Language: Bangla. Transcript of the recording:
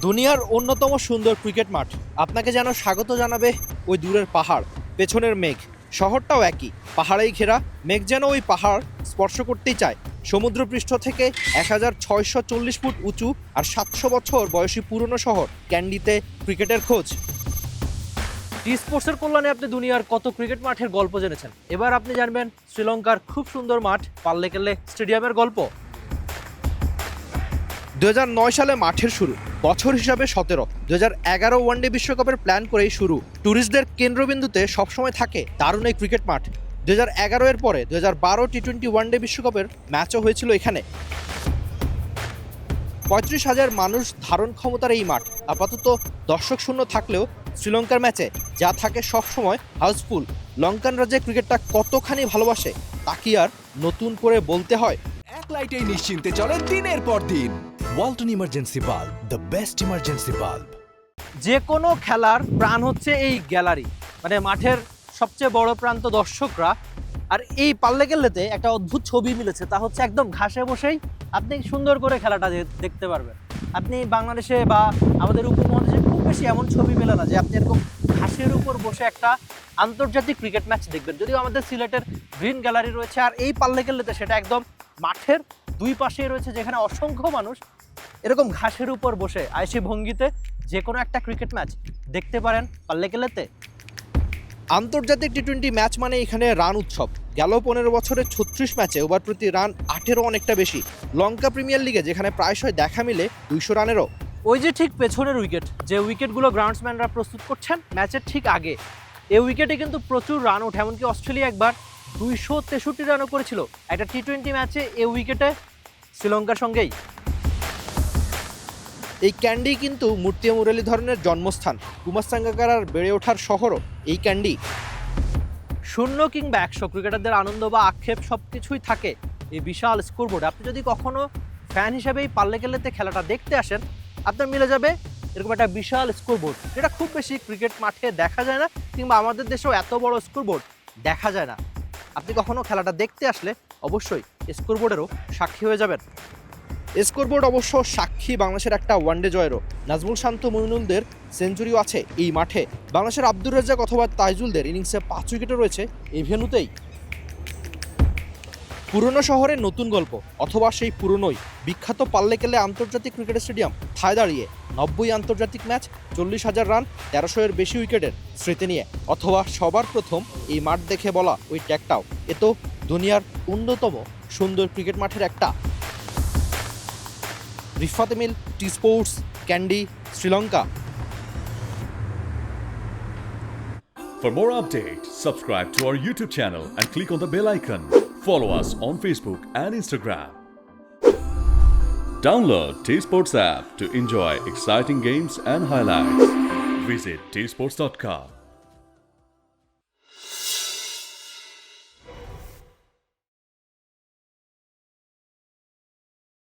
দুনিয়ার অন্যতম সুন্দর ক্রিকেট মাঠ আপনাকে যেন স্বাগত জানাবে ওই দূরের পাহাড়, পেছনের মেঘ। শহরটাও একই, পাহাড়েই ঘেরা। মেঘ যেন ওই পাহাড় স্পর্শ করতেই চায়। সমুদ্রপৃষ্ঠ থেকে 1640 ফুট উঁচু আর 700 বছর বয়সী পুরনো শহর ক্যান্ডিতে ক্রিকেটের খোঁজ। টি স্পোর্টসের কল্যাণে আপনি দুনিয়ার কত ক্রিকেট মাঠের গল্প জেনেছেন, এবার আপনি জানবেন শ্রীলঙ্কার খুব সুন্দর মাঠ পাল্লেকেলে স্টেডিয়ামের গল্প। 2009 সালে মাঠের শুরু, বছর হিসাবে 17। 2011 ওয়ানডে বিশ্বকাপের প্ল্যান করেই শুরু। ট্যুরিস্টদের কেন্দ্রবিন্দুতে সবসময় থাকে দারুণ এই ক্রিকেট মাঠ। 2011 এর পরে 2012 টি-20 ওয়ানডে বিশ্বকাপের ম্যাচও হয়েছিল এখানে। 35,000 মানুষ ধারণ ক্ষমতার এই মাঠ আপাতত দর্শক শূন্য থাকলেও শ্রীলঙ্কার ম্যাচে যা থাকে সবসময় হাউসফুল। লঙ্কানরা যে ক্রিকেটটা কতখানি ভালোবাসে তা কি আর নতুন করে বলতে হয়? এক লাইটেই নিশ্চিন্তে চলে দিনের পর দিন। Walton emergency bulb, the best emergency bulb. যে কোনো খেলার প্রাণ হচ্ছে এই গ্যালারি, মানে মাঠের সবচেয়ে বড় প্রান্ত দর্শকরা। আর এই পাল্লেকেল্লেতে একটা অদ্ভুত ছবি মিলেছে, তা হচ্ছে একদম ঘাসে বসেই আপনি সুন্দর করে খেলাটা দেখতে পারবেন। আপনি বাংলাদেশে বা আমাদের উপমহাদেশে খুব বেশি এমন ছবি মেলে না যে আপনি এরকম ঘাসের উপর বসে একটা আন্তর্জাতিক ক্রিকেট ম্যাচ দেখবেন। যদিও আমাদের সিলেটের গ্রিন গ্যালারি রয়েছে, আর এই পাল্লেকেল্লেতে সেটা একদম মাঠের দুই পাশেই রয়েছে, যেখানে অসংখ্য মানুষ এরকম ঘাসের উপর বসে আয়সী ভঙ্গিতে যে কোনো একটা ক্রিকেট ম্যাচ দেখতে পারেন পাল্লেকেল্লেতে। আন্তর্জাতিক টি-20 ম্যাচ মানে এখানে রান উৎসব। গেল 15 বছরে 36 ম্যাচে ওভার প্রতি রান 8-এরও অনেকটা বেশি। লঙ্কা প্রিমিয়ার লিগে যেখানে প্রায়শই দেখা মিলে 200 রানেরও। ওই যে ঠিক পেছনের উইকেট, যে উইকেটগুলো গ্রাউন্ডসম্যানরা প্রস্তুত করছেন ম্যাচের ঠিক আগে, এই উইকেটে কিন্তু প্রচুর রান ওঠে। এমনকি অস্ট্রেলিয়া একবার 263 রানও করেছিল একটা টি-20 ম্যাচে এই উইকেটে শ্রীলঙ্কার সঙ্গেই। এই ক্যান্ডি কিন্তু মূর্তি মুরলীধরনের জন্মস্থান। কুমার সাঙ্গাকারার বেড়ে ওঠার শহরও এই ক্যান্ডি। 0 কিংবা 100 ক্রিকেটারদের আনন্দ বা আক্ষেপ সব কিছুই থাকে এই বিশাল স্কোরবোর্ড। আপনি যদি কখনো ফ্যান হিসেবে এই পাল্লেকেল্লেতে খেলাটা দেখতে আসেন, আপনার মিলে যাবে এরকম একটা বিশাল স্কোরবোর্ড, যেটা খুব বেশি ক্রিকেট মাঠে দেখা যায় না, কিংবা আমাদের দেশেও এত বড় স্কোরবোর্ড দেখা যায় না। আপনি কখনো খেলাটা দেখতে আসলে অবশ্যই স্কোরবোর্ডেরও সাক্ষী হয়ে যাবেন। স্কোরবোর্ড অবশ্য সাক্ষী বাংলাদেশের একটা ওয়ানডে জয়েরও। নাজমুল শান্ত, মইনুলদের সেঞ্চুরিও আছে এই মাঠে। বাংলাদেশের আব্দুর রাজ্জাক অথবা তাইজুলদের ইনিংসে 5 উইকেটও রয়েছে এই ভেন্যুতেই। পুরনো শহরের নতুন গল্প, অথবা সেই পুরনোই বিখ্যাত পাল্লেকেল্লে আন্তর্জাতিক ক্রিকেট স্টেডিয়াম ঠায় দাঁড়িয়ে 90 আন্তর্জাতিক ম্যাচ, 40,000 রান, 1300-এর বেশি উইকেটের স্মৃতি নিয়ে। অথবা সবার প্রথম এই মাঠ দেখে বলা ওই ট্যাগটাও, এ তো দুনিয়ার অন্যতম সুন্দর ক্রিকেট মাঠের একটা। Rifat Emil, T Sports, Kandy, Sri Lanka. For more updates, subscribe to our YouTube channel and click on the bell icon. Follow us on Facebook and Instagram. Download T-Sports app to enjoy exciting games and highlights. Visit tsports.com.